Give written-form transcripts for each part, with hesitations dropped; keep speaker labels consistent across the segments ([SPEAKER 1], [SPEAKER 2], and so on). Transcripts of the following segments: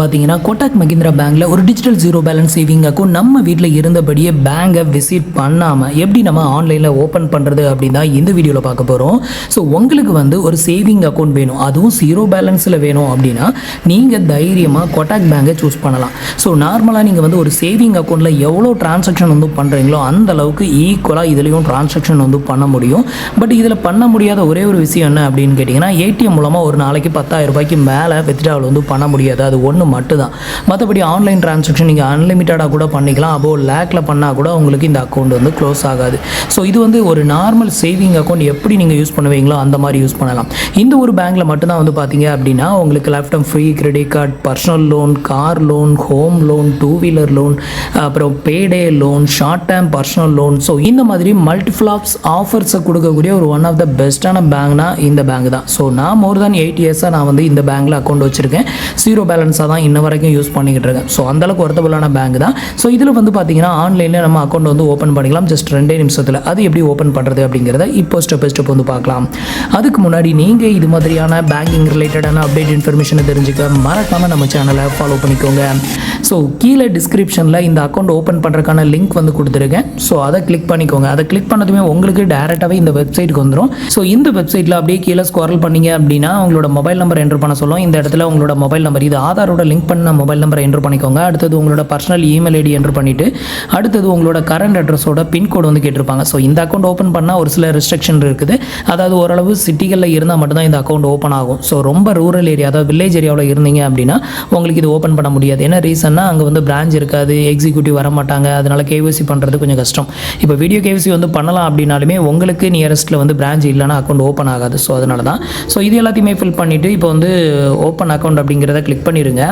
[SPEAKER 1] பார்த்தீங்கன்னா கோட்டாக் மஹிந்திரா பேங்க்ல ஒரு digital zero balance saving account நம்ம வீட்டில் இருந்தபடியே பேங்கை விசிட் பண்ணாமல் எப்படி நம்ம ஆன்லைனில் ஓப்பன் பண்ணுறது அப்படின்னு தான் இந்த வீடியோவில் பார்க்க போகிறோம். ஸோ உங்களுக்கு ஒரு சேவிங் அக்கௌண்ட் வேணும், அதுவும் ஜீரோ பேலன்ஸில் வேணும் அப்படின்னா நீங்கள் தைரியமாக கோட்டாக் பேங்கை சூஸ் பண்ணலாம். ஸோ நார்மலாக நீங்கள் ஒரு சேவிங் அக்கௌண்ட்டில் எவ்வளோ டிரான்சாக்ஷன் பண்ணுறீங்களோ அந்த அளவுக்கு ஈக்குவலாக இதுலேயும் டிரான்சாக்ஷன் பண்ண முடியும். பட் இதில் பண்ண முடியாத ஒரே ஒரு விஷயம் என்ன அப்படின்னு கேட்டிங்கன்னா, ஏடிஎம் மூலமாக ஒரு நாளைக்கு 10,000 ரூபாய்க்கு மேலே வித்ட்ராவல் பண்ண முடியாது. அது ஒன்று மட்டும்தான். மற்றபடி ஆன்லைன் டிரான்சாக்ஷன் நீங்கள் அன்லிமிட்டடாக கூட பண்ணிக்கலாம். அப்போ லேக்கில் பண்ணால் கூட உங்களுக்கு இந்த அக்கௌண்ட் க்ளோஸ் ஆகாது. ஸோ இது ஒரு நார்மல் சேவிங் அக்கௌண்ட் எப்படி நீங்கள் யூஸ் பண்ணுவீங்களோ அந்த மாதிரி யூஸ் பண்ணலாம். இந்த ஒரு பேங்க்கில் மட்டும்தான் பார்த்தீங்க அப்படின்னா உங்களுக்கு life time free credit card, personal loan, car loan, home loan, two wheeler loan, அப்புறம் payday loan, short term personal loan, so இந்த மாதிரி மல்டிபிள் ஆஃபர்ஸை கொடுக்கக்கூடிய ஒரு ஒன் ஆஃப் த பெஸ்ட்டான பேங்க்னா இந்த பேங்க் தான். ஸோ நான் மோர் தேன் 8 இயர்ஸாக நான் இந்த பேங்க்கில் அக்கௌண்ட் வச்சுருக்கேன். ஜீரோ பேலன்ஸாக தான் இன்ன வரைக்கும் யூஸ் பண்ணிக்கிட்டு இருக்கேன். ஸோ அந்தளவுக்கு ஒர்த்தபுளான பேங்க் தான். ஸோ இதில் பார்த்தீங்கன்னா ஆன்லைனில் நம்ம அக்கௌண்ட் ஓப்பன் பண்ணிக்கலாம் ஜஸ்ட் 2 நிமிஷத்தில். அது எப்படி ஓப்பன் பண்ணுறது அப்படிங்கிறத இப்போ ஸ்டெப் பை ஸ்டெப் பார்க்கலாம். அதுக்கு முன்னாடி நீங்கள் இது மாதிரியான பேங்கிங் ரிலேட்டடான அப்டேட் இன்ஃபர்மேஷனை தெரிஞ்சுக்க மறக்காமல் நம்ம சேனலை ஃபாலோ பண்ணிக்கோங்க. ஸோ கீழே டிஸ்கிரிப்ஷனில் இந்த அக்கௌண்ட் ஓப்பன் பண்ணுறதுக்கான லிங்க் கொடுத்துருக்கேன். ஸோ அதை கிளிக் பண்ணிக்கோங்க. அதை கிளிக் பண்ணதுமே உங்களுக்கு டேரெக்டாகவே இந்த வெப்சைட்டுக்கு வந்துடும். ஸோ இந்த வெப்சைட்டில் அப்படியே கீழே ஸ்க்ரால் பண்ணீங்க அப்படின்னா உங்களோட மொபைல் நம்பர் என்ட்ரு பண்ண சொல்லும். இந்த இடத்துல உங்களோட மொபைல் நம்பர், இது ஆதாரோட லிங்க் பண்ண மொபைல் நம்பரை என்ட்ரு பண்ணிக்கோங்க. அடுத்தது உங்களோட பர்சனல் இமெயில் ஐடி என்ட்ரு பண்ணிவிட்டு அடுத்தது உங்களோட கரண்ட் அட்ரஸோட பின்கோடு கேட்டிருப்பாங்க. ஸோ இந்த அக்கௌண்ட் ஓப்பன் பண்ணால் ஒரு சில ரெஸ்ட்ரிக்ஷன் இருக்குது. அதாவது ஓரளவு சிட்டிகளில் இருந்தால் மட்டும்தான் இந்த அக்கௌண்ட் ஓப்பன் ஆகும். ஸோ ரொம்ப ரூரல் ஏரியா, அதாவது வில்லேஜ் ஏரியாவில் இருந்தீங்க அப்படின்னா உங்களுக்கு இது ஓப்பன் பண்ண முடியாது. என்ன ரீசன்னா அங்கே பிரான்ச் இருக்காது, எக்ஸிக்யூட்டிவ் வர மாட்டாங்க. அதனால் கேவிசி பண்ணுறது கொஞ்சம் கஷ்டம். இப்போ வீடியோ கேவிசி பண்ணலாம் அப்படின்னாலுமே உங்களுக்கு நியரஸ்ட்டில் பிரான்ச் இல்லைனா அக்கௌண்ட் ஓப்பன் ஆகாது. ஸோ அதனால தான். ஸோ இது எல்லாத்தையுமே ஃபில் பண்ணிவிட்டு இப்போ ஓப்பன் அக்கௌண்ட் அப்படிங்கிறத கிளிக் பண்ணிடுங்க.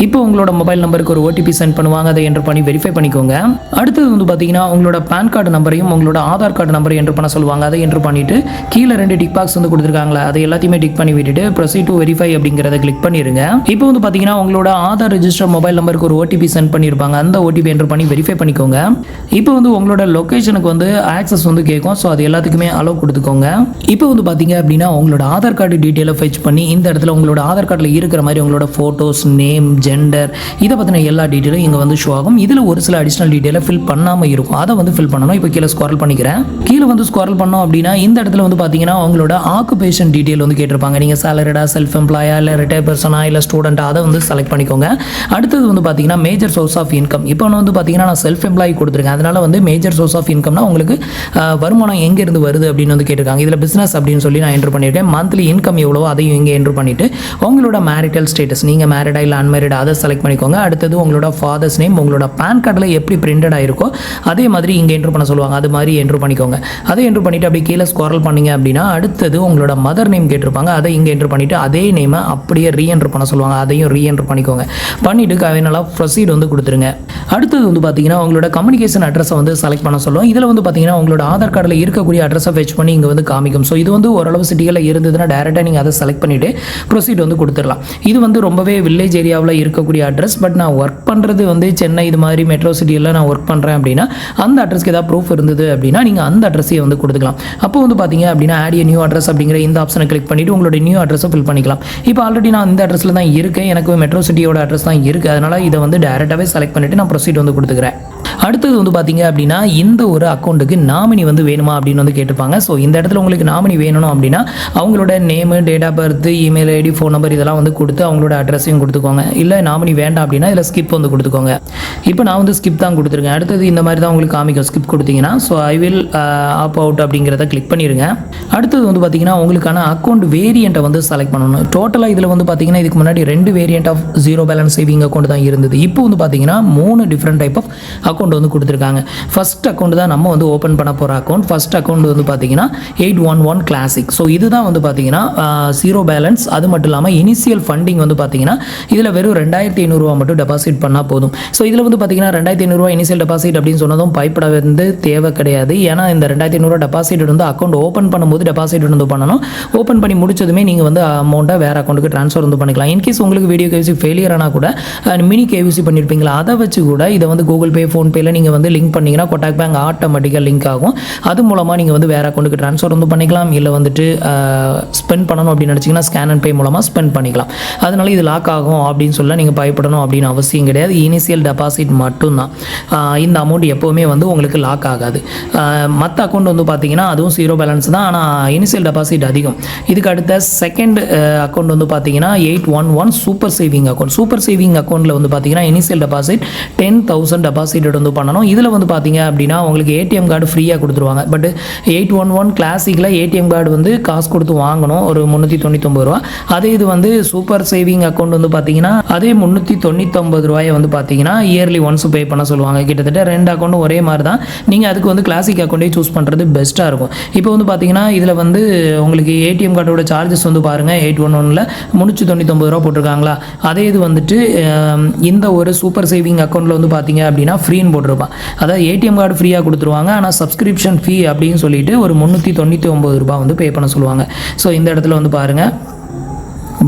[SPEAKER 1] இப்போ உங்களோட மொபைல் நம்பருக்கு ஒரு ஓடிபி சென்ட் பண்ணுவாங்க. அதை என்ட்ரு பண்ணி வெரிஃபை பண்ணிக்கோங்க. அடுத்தது பார்த்தீங்கன்னா உங்களோட பேன் கார்டு நம்பரையும் உங்களோட ஆதார் கார்டு நம்பரையும் என்ட்ரு பண்ண சொல்லுவாங்க. அதை என்ட்ரு பண்ணிவிட்டு கீழே 2 டிக் பாக்ஸ் கொடுத்துருக்காங்களா, அதை எல்லாத்தையுமே டிக் பண்ணி விட்டுட்டு ப்ரொசீட் டு வெரிஃபை அப்படிங்கிறத கிளிக் பண்ணிடுங்க. இப்போ பார்த்தீங்கன்னா உங்களோட ஆதார் ரெஜிஸ்டர் மொபைல் நம்பருக்கு ஒரு ஓடிபி சென்ட் பண்ணியிருப்பாங்க. அந்த ஓடிபி என்ட்ரு பண்ணி வெரிஃபை பண்ணிக்கோங்க. இப்போ உங்களோட லொக்கேஷனுக்கு ஆக்சஸ் கேட்கும். ஸோ அது எல்லாத்துக்குமே அலோவ் கொடுத்துக்கோங்க. இப்போ பார்த்தீங்க அப்படின்னா உங்களோட ஆதார் கார்டு டீட்டெயிலை ஃபெச் பண்ணி இந்த இடத்துல உங்களோட ஆதார் கார்டில் இருக்கிற மாதிரி உங்களோட ஃபோட்டோஸ், நேம், ஜெண்டர், இதை பற்றின எல்லா டீட்டெயிலும் இங்கே ஷோ ஆகும். இதில் ஒரு சில அடிஷனல் டீட்டெயிலை ஃபில் பண்ணாமல் இருக்கும். அதை ஃபில் பண்ணணும். இப்போ கீழே ஸ்க்ரால் பண்ணிக்கிறேன். கீழே ஸ்க்ரால் பண்ணோம் அப்படின்னா இந்த இடத்துல பார்த்தீங்கன்னா உங்களோட ஆக்குபேஷன் டீட்டெயில் கேட்டிருப்பாங்க. நீங்கள் சேலரிடா, செல்ஃப் எம்ப்ளாயா, இல்லை ரிட்டையர் பர்சனா, இல்லை ஸ்டூடெண்ட்டா, அதை செலக்ட் பண்ணிக்கோங்க. அடுத்தது பார்த்தீங்கன்னா மேஜர் சோர்ஸ் ஆஃப் இன்கம். இப்போ பார்த்தீங்கன்னா நான் செல்ஃப் எம்ப்ளாயி கொடுத்துருக்கேன். அதனால் மேஜர் சோர்ஸ் ஆஃப் இன்கம்னா உங்களுக்கு வருமானம் எங்கேருந்து வருது அப்படின்னு கேட்டிருக்காங்க. இதில் பிஸ்னஸ் அப்படின்னு சொல்லி நான் என்ட்ரு பண்ணியிருக்கேன். மந்த்லி இன்கம் எவ்வளவோ அதையும் இங்கே என்ட்ரு பண்ணிவிட்டு உங்களோட மேரிட்டல் ஸ்டேட்டஸ், நீங்கள் மேரிடா இல்லை அன்மேரிடா, அதை செலக்ட் பண்ணிக்கோங்க. அடுத்தது உங்களோட ஃபாதர்ஸ் நேம் உங்களோட பேன் கார்டில் எப்படி பிரிண்டட் ஆயிருக்கோ அதே மாதிரி இங்கே என்ட்ரு பண்ண சொல்லுவாங்க. அது மாதிரி என்ட்ரு பண்ணிக்கோங்க. அதை என்ட்ரு பண்ணிவிட்டு அப்படியே கீழே ஸ்க்ரால் பண்ணிங்க அப்படின்னா அடுத்தது உங்களோட மதர் நேம் கேட்டிருப்பாங்க. அதை இங்கே என்ட்ரு பண்ணிவிட்டு அதே நேமை அப்படியே ரீஎன்ட்ரு பண்ண சொல்லுவாங்க. அதையும் ரீஎன்ட்ரு பண்ணிக்கோங்க. பண்ணிவிட்டு ஃபைனலாக ப்ரொசீட் கொடுத்துருங்க. அடுத்தது பார்த்தீங்கன்னா உங்களோட கம்யூனிகேஷன் அட்ரஸை செலக்ட் பண்ண சொல்லுவோம். இதில் பார்த்தீங்கன்னா உங்களோட ஆதார் கார்டில் இருக்கக்கூடிய அட்ரஸை ஃபெச் பண்ணி இங்கே காமிக்கும். ஸோ இது ஓரளவு சிட்டிகளில் இருந்ததுன்னா டேரெக்டாக நீங்கள் அதை செலக்ட் பண்ணிவிட்டு ப்ரொசீட் கொடுத்துடலாம். இது ரொம்பவே வில்லேஜ் ஏரியாவில் இருக்கக்கூடிய அட்ரஸ். பட் நான் ஒர்க் பண்ணுறது சென்னை, இது மாதிரி மெட்ரோ சிட்டியில் நான் ஒர்க் பண்ணுறேன் அப்படின்னா அந்த அட்ரஸ்க்கு ஏதாவது ப்ரூஃப் இருந்தது அப்படின்னா நீங்கள் அந்த அட்ரஸையே கொடுத்துக்கலாம். அப்போ பார்த்தீங்க அப்படின்னா ஆட் நியூ அட்ரஸ் அப்படிங்கிற இந்த ஆப்ஷனை கிளிக் பண்ணிவிட்டு உங்களோட நியூ அட்ரஸை ஃபில் பண்ணிக்கலாம். இப்போ ஆல்ரெடி நான் இந்த அட்ரஸில் தான் இருக்கேன், எனக்கு மெட்ரோ சிட்டியோட அட்ரஸ் தான் இருக்குது. அதனால் இதை டேரெக்டாகவே செலக்ட் பண்ணிவிட்டு நான் ப்ரொசீட் கொடுத்துக்கிறேன். அடுத்தது பார்த்தீங்க அப்படின்னா இந்த ஒரு அக்கௌண்ட்டுக்கு நாமினி வேணுமா அப்படின்னு கேட்டிருப்பாங்க. ஸோ இந்த இடத்துல உங்களுக்கு நாமினி வேணும் அப்படின்னா அவங்களோட name, date of birth, email ID, phone number இதெல்லாம் கொடுத்து அவங்களோட அட்ரஸையும் கொடுத்துக்கோங்க. இல்லை நாமினி வேண்டாம் அப்படின்னா இதில் ஸ்கிப் கொடுத்துக்கோங்க. இப்போ நான் ஸ்கிப் தான் கொடுத்துருக்கேன். அடுத்தது இந்த மாதிரி தான் உங்களுக்கு காமிக்கும் ஸ்கிப் கொடுத்தீங்கன்னா. So I will opt out அப்படிங்கிறத கிளிக் பண்ணிடுங்க. அடுத்தது பார்த்தீங்கன்னா உங்களுக்கான அக்கௌண்ட் வேரியண்ட்டை செலக்ட் பண்ணணும். டோட்டலாக இதில் பார்த்தீங்கன்னா இதுக்கு முன்னாடி 2 variant of zero balance saving account தான் இருந்தது. இப்போ பார்த்தீங்கன்னா 3 டிஃப்ரெண்ட் டைப் ஆஃப் அக்கௌண்ட் கொடுத்துருக்காங்க. ஃபர்ஸ்ட் அக்கௌண்ட் தான் நம்ம ஓப்பன் பண்ண போகிற அக்கௌண்ட். ஃபர்ஸ்ட் அக்கௌண்ட் பார்த்தீங்கன்னா 811 கிளாசிக். ஸோ இதுதான் பார்த்தீங்கன்னா ஜீரோ பேலன்ஸ். அது மட்டும் இல்லாமல் இனிஷியல் ஃபண்டிங் பார்த்தீங்கன்னா இதில் வெறும் 2,500 ரூபா மட்டும் டெபாசிட் பண்ணால் போதும். ஸோ இதில் பார்த்தீங்கன்னா 2,500 ரூபா இனிஷியல் டெபாசிட் அப்படின்னு சொன்னதும் பயப்பட தேவை கிடையாது. ஏன்னா இந்த 2,500 டெபாசிட் அக்கௌண்ட் ஓப்பன் பண்ணும்போது டெபாசிட் பண்ணணும். ஓப்பன் பண்ணி முடிச்சதுமே நீங்கள் அமௌண்ட்டை வேறு அக்கௌண்ட்டுக்கு ட்ரான்ஸ்ஃபர் பண்ணிக்கலாம். இன்கேஸ் உங்களுக்கு வீடியோ கேவிசி ஃபெயிலியர் ஆனால் கூட மினி கேவிசி பண்ணியிருப்பீங்களா, அதை வச்சு கூட இதை கூகுள் பே, ஃபோன்பே பேயில் நீங்கள் வந்து லிங்க் பண்ணிங்கன்னா கொட்டாக் பேங்க் ஆட்டோமேட்டிக்காக லிங்க் ஆகும். அது மூலமாக நீங்கள் வந்து வேறு அக்கௌண்ட்டுக்கு ட்ரான்ஸ்ஃபர் வந்து பண்ணிக்கலாம். இல்லை வந்துட்டு ஸ்பெண்ட் பண்ணணும் அப்படின்னு நினச்சிங்கன்னா ஸ்கேன் அண்ட் பே மூலமாக ஸ்பெண்ட் பண்ணிக்கலாம். அதனால இது லாக் ஆகும் அப்படின்னு சொல்ல நீங்கள் பயப்படணும் அப்படின்னு அவசியம் கிடையாது. இனிஷியல் டெபாசிட் மட்டும்தான். இந்த அமௌண்ட் எப்போவுமே வந்து உங்களுக்கு லாக் ஆகாது. மற்ற அக்கௌண்ட் வந்து பார்த்தீங்கன்னா அதுவும் 0 பேலன்ஸ் தான், ஆனால் இனிஷியல் டெபாசிட் அதிகம். இதுக்கு அடுத்த செகண்ட் அக்கௌண்ட் வந்து பார்த்தீங்கன்னா 811 super saving account. Super saving அக்கௌண்ட்டில் வந்து பார்த்தீங்கன்னா இனிஷியல் டெபாசிட் 10,000 டெபாசிட் வந்து பண்ணணும். இதில் வந்து பார்த்தீங்க அப்படின்னா உங்களுக்கு ஏடிஎம் கார்டு ஃப்ரீயாக கொடுத்துருவாங்க. பட் 811 கிளாசிக்கில் ஏடிஎம் கார்டு வந்து காசு கொடுத்து வாங்கணும், ஒரு 399 ரூபா. அதே இது வந்து சூப்பர் சேவிங் அக்கௌண்ட் வந்து பார்த்தீங்கன்னா அதே 399 ரூபாயை வந்து பார்த்தீங்கன்னா இயர்லி ஒன்ஸ் பே பண்ண சொல்லுவாங்க. கிட்டத்தட்ட 2 அக்கௌண்ட்டும் ஒரே மாதிரி தான். நீங்கள் அதுக்கு வந்து கிளாசிக் அக்கௌண்ட்டே சூஸ் பண்ணுறது பெஸ்ட்டாக இருக்கும். இப்போ வந்து பார்த்தீங்கன்னா இதில் வந்து உங்களுக்கு ஏடிஎம் கார்டோட சார்ஜஸ் வந்து பாருங்கள், 811ல் 399 ரூபா போட்டிருக்காங்களா. அதே இது வந்துட்டு இந்த ஒரு சூப்பர் சேவிங் அக்கௌண்ட்டில் வந்து பார்த்தீங்க அப்படின்னா ஃப்ரீன்னு போட்டிருப்பான். அதாவது ஏடிஎம் கார்டு ஃப்ரீயாக கொடுத்துருவாங்க, ஆனால் சப்ஸ்கிரிப்ஷன் ஃபீ அப்படின்னு சொல்லிட்டு ஒரு 399 ரூபா வந்து பே பண்ண சொல்லுவாங்க. ஸோ இந்த இடத்துல வந்து பாருங்கள்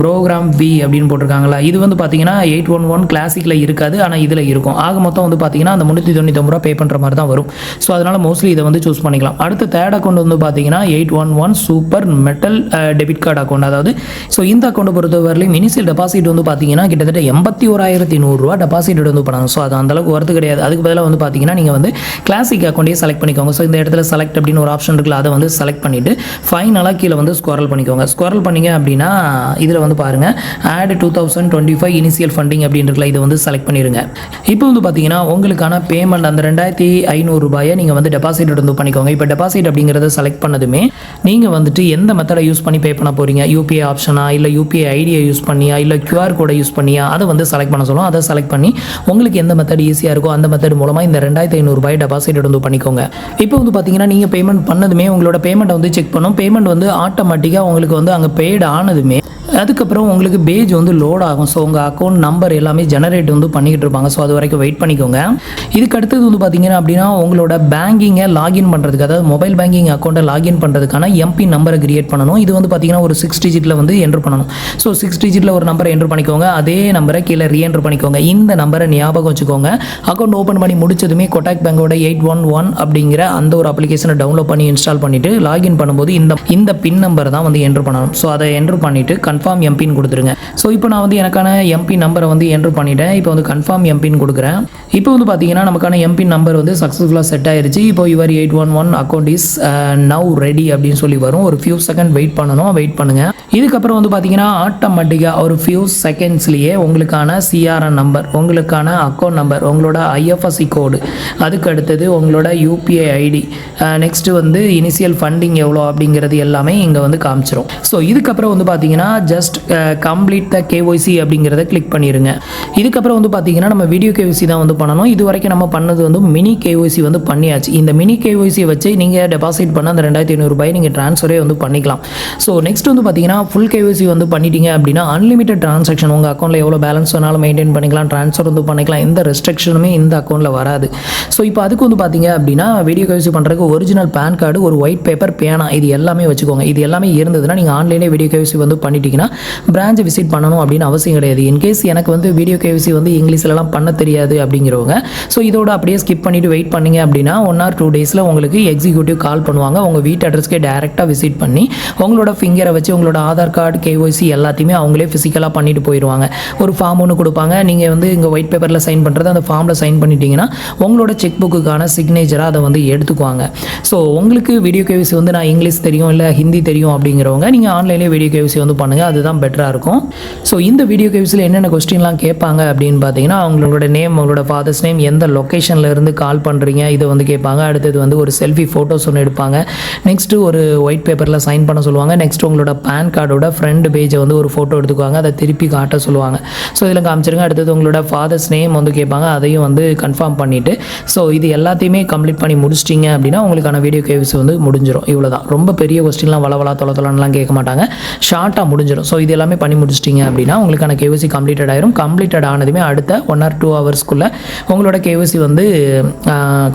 [SPEAKER 1] ப்ரோக்ராம் வி அப்படின்னு போட்டிருக்காங்களா. இது வந்து பார்த்தீங்கன்னா 811 கிளாசிக்கில் இருக்காது, ஆனால் இதில் இருக்கும். ஆக மொத்தம் வந்து பார்த்தீங்கன்னா அந்த 399 ரூபா பே பண்ணுற மாதிரி தான் வரும். ஸோ அதனால் மோஸ்ட்லி இதை வந்து சூஸ் பண்ணிக்கலாம். அடுத்த தேர்ட் அக்கௌண்ட் வந்து பார்த்தீங்கன்னா 811 super metal debit card account. அதாவது ஸோ இந்த அக்கௌண்ட்டை பொறுத்தவரையிலும் இனிஷியல் டெபாசிட் வந்து பார்த்தீங்கன்னா கிட்டத்தட்ட 81,100 ரூபா டெபாசிட் வந்து பண்ணணும். ஸோ அது அந்தளவுக்கு வரது கிடையாது. அதுக்கு பதிலாக வந்து பார்த்தீங்கன்னா நீங்கள் வந்து கிளாசிக் அக்கௌண்ட்டே செலக்ட் பண்ணிக்கோங்க. ஸோ இந்த இடத்துல செலக்ட் அப்படின்னு ஒரு ஆப்ஷன் இருக்குல்ல, அதை வந்து செலக்ட் பண்ணிவிட்டு ஃபைனலாக கீழே வந்து ஸ்குவாரல் பண்ணிக்கோங்க. ஸ்குவாரல் பண்ணிங்க அப்படின்னா இதில் வந்து பாருங்கள் ஆட் 2025 இனிஷியல் ஃபண்டிங் அப்படின்றதுல இதை வந்து செலக்ட் பண்ணிடுங்க. இப்போ வந்து பார்த்தீங்கன்னா உங்களுக்கான பேமெண்ட் அந்த 2,500 ரூபாயை நீங்கள் வந்து டெபாசிட் வந்து பண்ணிக்கோங்க. இப்போ டெபாசிட் அப்படிங்கிறத செலக்ட் பண்ணதுமே நீங்கள் வந்துட்டு எந்த மெத்தடை யூஸ் பண்ணி பே பண்ண போகிறீங்க, யூபிஐ ஆப்ஷனா இல்லை யூபிஐ ஐடியை யூஸ் பண்ணியா இல்லை QR கோடை யூஸ் பண்ணியா, அதை வந்து செலக்ட் பண்ண சொல்லுவோம். அதை செலக்ட் பண்ணி உங்களுக்கு எந்த மெத்தட் ஈஸியாக இருக்கோ அந்த மெத்தட் மூலமாக இந்த 2,500 ரூபாய் டெபாசிட் வந்து பண்ணிக்கோங்க. இப்போ வந்து பார்த்தீங்கன்னா நீங்கள் பேமெண்ட் பண்ணதுமே உங்களோட பேமெண்ட்டை வந்து செக் பண்ணும். பேமெண்ட் வந்து ஆட்டோமேட்டிக்காக உங்களுக்கு வந்து அங்கே பெய்டு ஆனதுமே அதுக்கப்புறம் உங்களுக்கு பேஜ் வந்து லோட் ஆகும். ஸோ உங்கள் அக்கௌண்ட் நம்பர் எல்லாமே ஜெனரேட் வந்து பண்ணிக்கிட்டு இருப்பாங்க. ஸோ அது வரைக்கும் வெயிட் பண்ணிக்கோங்க. இதுக்கு அடுத்தது வந்து பார்த்தீங்கன்னா அப்படின்னா உங்களோட பேங்கிங்கை லாகின் பண்ணுறதுக்கு, அதாவது மொபைல் பேங்கிங் அக்கௌண்ட்டை லாகின் பண்ணுறதுக்கான எம்பி நம்பரை கிரியேட் பண்ணணும். இது வந்து பார்த்தீங்கன்னா ஒரு 6 டிஜிட்டில் வந்து என்ட்ரு பண்ணணும். ஸோ 6 டிஜிட்டில் ஒரு நம்பரை என்ட்ரு பண்ணிக்கோங்க. அதே நம்பரை கீழே ரீஎன்ட்ரு பண்ணிக்கோங்க. இந்த நம்பரை ஞாபகம் வச்சுக்கோங்க. அக்கௌண்ட் ஓப்பன் பண்ணி முடிச்சதுமே கொட்டாக் பேங்கோட 811 அப்படிங்கிற அந்த ஒரு அப்ளிகேஷனை டவுன்லோட் பண்ணி இன்ஸ்டால் பண்ணிவிட்டு லாகின் பண்ணும்போது இந்த பின் நம்பர் தான் வந்து என்ட்ரு பண்ணணும். ஸோ அதை என்ட்ரு பண்ணிவிட்டு கன்ஃபார்ம் எம்பின் கொடுத்துருங்க. ஸோ இப்போ நான் வந்து எனக்கான எம்பி நம்பரை வந்து என்ட்ரு பண்ணிட்டேன். இப்போ வந்து கன்ஃபார்ம் எம்பின் கொடுக்குறேன். இப்போ வந்து பார்த்தீங்கன்னா நமக்கான எம்பின் நம்பர் வந்து சக்ஸஸ்ஃபுல்லாக செட் ஆயிருச்சு. இப்போ your 811 account is now ready அப்படின்னு சொல்லி வரும். ஒரு ஃபியூ செகண்ட் வெயிட் பண்ணணும். வெயிட் பண்ணுங்கள். இதுக்கப்புறம் வந்து பார்த்தீங்கன்னா ஆட்டோமேட்டிக்காக ஒரு ஃபியூ செகண்ட்ஸ்லேயே உங்களுக்கான சிஆர்என் நம்பர், உங்களுக்கான அக்கௌண்ட் நம்பர், உங்களோட ஐஎஃப்எஸ்சி கோடு, அதுக்கு அடுத்தது உங்களோட யூபிஐ ஐடி, நெக்ஸ்ட்டு வந்து இனிஷியல் ஃபண்டிங் எவ்வளோ அப்படிங்கிறது எல்லாமே இங்கே வந்து காமிச்சிரும். ஸோ இதுக்கப்புறம் வந்து பார்த்தீங்கன்னா ஜஸ்ட் கம்ப்ளீட் த கேஒய்சி அப்படிங்கிறத கிளிக் பண்ணிடுங்க. இதுக்கப்புறம் வந்து பார்த்தீங்கன்னா நம்ம வீடியோ கேஒய்சி தான் வந்து பண்ணணும். இது வரைக்கும் நம்ம பண்ணது வந்து மினி கேஒய்சி வந்து பண்ணியாச்சு. இந்த மினி கேஒய்சியை வச்சு நீங்கள் டெபாசிட் பண்ண அந்த 2,500 ரூபாய் நீங்கள் ட்ரான்ஸ்ஃபரே வந்து பண்ணிக்கலாம். ஸோ நெக்ஸ்ட் வந்து பார்த்தீங்கன்னா ஃபுல் கேஒய்சி வந்து பண்ணிட்டீங்க அப்படின்னா அன்லிமிட்டட் ட்ரான்சாக்ஷன், உங்கள் அக்கௌண்ட்டில் எவ்வளோ பேலன்ஸ் வேணாலும் மெயின்டைன் பண்ணிக்கலாம், ட்ரான்ஸ்ஃபர் வந்து பண்ணிக்கலாம். எந்த ரெஸ்ட்ரிக்ஷனுமே இந்த அக்கௌண்ட்டில் வராது. ஸோ இப்போ அதுக்கு வந்து பார்த்தீங்க அப்படின்னா வீடியோ கேஒய்சி பண்ணுறதுக்கு ஒரிஜினல் பேன் கார்டு, ஒரு ஒயிட் பேப்பர், பேனா, இது எல்லாமே வச்சுக்கோங்க. இது எல்லாமே இருந்ததுன்னா நீங்கள் ஆன்லைனே வீடியோ கேஒய்சி வந்து பண்ணிட்டீங்கன்னா பிரான்ச்சை விசிட் பண்ணணும் அப்படின்னு அவசியம் கிடையாது. இன்கேஸ் எனக்கு வந்து வீடியோ கேஒய்சி வந்து இங்கிலீஷ்லலாம் பண்ண தெரியாது அப்படிங்கிறவங்க ஸோ இதோட அப்படியே ஸ்கிப் பண்ணிவிட்டு வெயிட் பண்ணிங்க அப்படின்னா 1 or 2 டேஸில் உங்களுக்கு எக்ஸிக்யூட்டிவ் கால் பண்ணுவாங்க. உங்கள் வீட்டு அட்ரஸ்க்கே டேரெக்டாக விசிட் பண்ணி உங்களோட ஃபிங்கரை வச்சு உங்களோட ஆதார் கார்டு, கேஒய்சி எல்லாத்தையுமே அவங்களே ஃபிசிக்கலாக பண்ணிட்டு போயிடுவாங்க. ஒரு ஃபார்ம் ஒன்று கொடுப்பாங்க. நீங்கள் வந்து இங்கே ஒயிட் பேப்பரில் சைன் பண்ணுறது, அந்த ஃபார்மில் சைன் பண்ணிட்டீங்கன்னா உங்களோட செக் புக்குக்கான சிக்னேச்சராக அதை வந்து எடுத்துக்குவாங்க. ஸோ உங்களுக்கு வீடியோ கேஒய்சி வந்து நான் இங்கிலீஷ் தெரியும் இல்லை ஹிந்தி தெரியும் அப்படிங்கிறவங்க நீங்கள் ஆன்லைன்லேயே வீடியோ கேஒய்சி வந்து பண்ணுங்கள். அதுதான் பெட்டராக இருக்கும். ஸோ இந்த வீடியோ கேஒய்சியில் என்னென்ன கொஸ்டின்லாம் கேட்பாங்க அப்படின்னு பார்த்தீங்கன்னா அவங்களோட நேம், உங்களோட ஃபாதர்ஸ் நேம், எந்த லொக்கேஷனில் இருந்து கால் பண்ணுறீங்க இதை வந்து கேட்பாங்க. அடுத்தது வந்து ஒரு செல்ஃபி ஃபோட்டோஸ் ஒன்று எடுப்பாங்க. நெக்ஸ்ட்டு ஒரு ஒயிட் பேப்பரில் சைன் பண்ண சொல்லுவாங்க. நெக்ஸ்ட் உங்களோட பேன் கார்டோட ஃப்ரண்ட் பேஜை வந்து ஒரு ஃபோட்டோ எடுத்துக்குவாங்க. அதை திருப்பி காட்ட சொல்லுவாங்க. ஸோ இதில் காமிச்சிருங்க. அடுத்தது உங்களோட ஃபாதர்ஸ் நேம் வந்து கேட்பாங்க. அதையும் வந்து கன்ஃபார்ம் பண்ணிவிட்டு ஸோ இது எல்லாத்தையுமே கம்ப்ளீட் பண்ணி முடிச்சிட்டிங்க அப்படின்னா உங்களுக்கான வீடியோ கேஒய்சி வந்து முடிஞ்சிடும். இவ்வளோ தான். ரொம்ப பெரிய கொஸ்டின்லாம் வளவலா தொலைலாம் கேட்க மாட்டாங்க. ஷார்ட்டாக முடிஞ்சிடும். ஸோ இது எல்லாமே பண்ணி முடிச்சிட்டிங்க அப்படின்னா உங்களுக்கான கேஒய்சி கம்ப்ளீட்டட் ஆயிரும். கம்ப்ளீட்டட் ஆனதுமே அடுத்த 1 or 2 ஹவர்ஸ்க்குள்ளே உங்களோட கேஒய்சி வந்து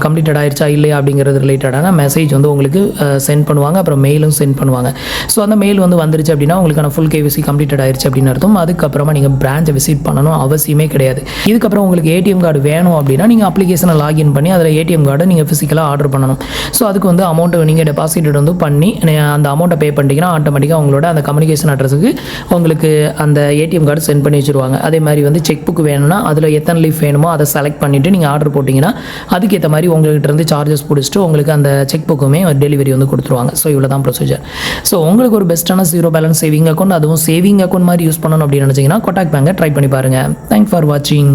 [SPEAKER 1] கம்ப்ளீட்டட் ஆயிடுச்சா இல்லையா அப்படிங்கிறது ரிலேட்டடான மெசேஜ் வந்து உங்களுக்கு சென்ட் பண்ணுவாங்க. அப்புறம் மெயிலும் சென்ட் பண்ணுவாங்க. ஸோ அந்த மெயில் வந்து வந்துருச்சு அப்படின்னா உங்களுக்கான ஃபுல் கேஒய்சி கம்ப்ளீட்டட் ஆயிடுச்சு அப்படின்னு அர்த்தம். அதுக்கப்புறமா நீங்கள் பிரான்ச்சை விசிட் பண்ணணும் அவசியமே கிடையாது. இதுக்கப்புறம் உங்களுக்கு ஏடிஎம் கார்டு வேணும் அப்படின்னா நீங்கள் அப்ளிகேஷனை லாகின் பண்ணி அதில் ஏடிஎம் கார்டை நீங்கள் ஃபிசிக்கலாக ஆர்டர் பண்ணணும். ஸோ அதுக்கு வந்து அமௌண்ட்டை நீங்கள் டெபாசிட் வந்து பண்ணி அந்த அமௌண்ட்டை பே பண்ணிட்டீங்கன்னா ஆட்டோமேட்டிக்காக உங்களோட அந்த கம்யூனிகேஷன் அட்ரஸுக்கு உங்களுக்கு அந்த ஏடிஎம் கார்டு சென்ட் பண்ணி வச்சுருவாங்க. அதே மாதிரி வந்து செக் புக் வேணும்னா அதில் எத்தனை லீஃப் வேணுமோ அதை செலக்ட் பண்ணிவிட்டு நீங்கள் ஆர்டர் போட்டிங்கன்னா அதுக்கேற்ற மாதிரி உங்கள்கிட்ட இருந்து சார்ஜஸ் பிடிச்சிட்டு உங்களுக்கு அந்த செக் புக்குமே டெலிவரி வந்து கொடுத்துருவாங்க. ஸோ இவ்வளோ தான் ப்ரொசீஜர். ஸோ உங்களுக்கு ஒரு பெஸ்ட்டான ஜீரோ பேலன்ஸ் சேவிங் அக்கௌண்ட், அதுவும் சேவிங் அக்கௌண்ட் மாதிரி யூஸ் பண்ணணும் அப்படின்னு நினச்சிங்கன்னா கொட்டாக் பேங்கை ட்ரை பண்ணி பாருங்கள். தேங்க்ஸ் ஃபார் வாட்சிங்.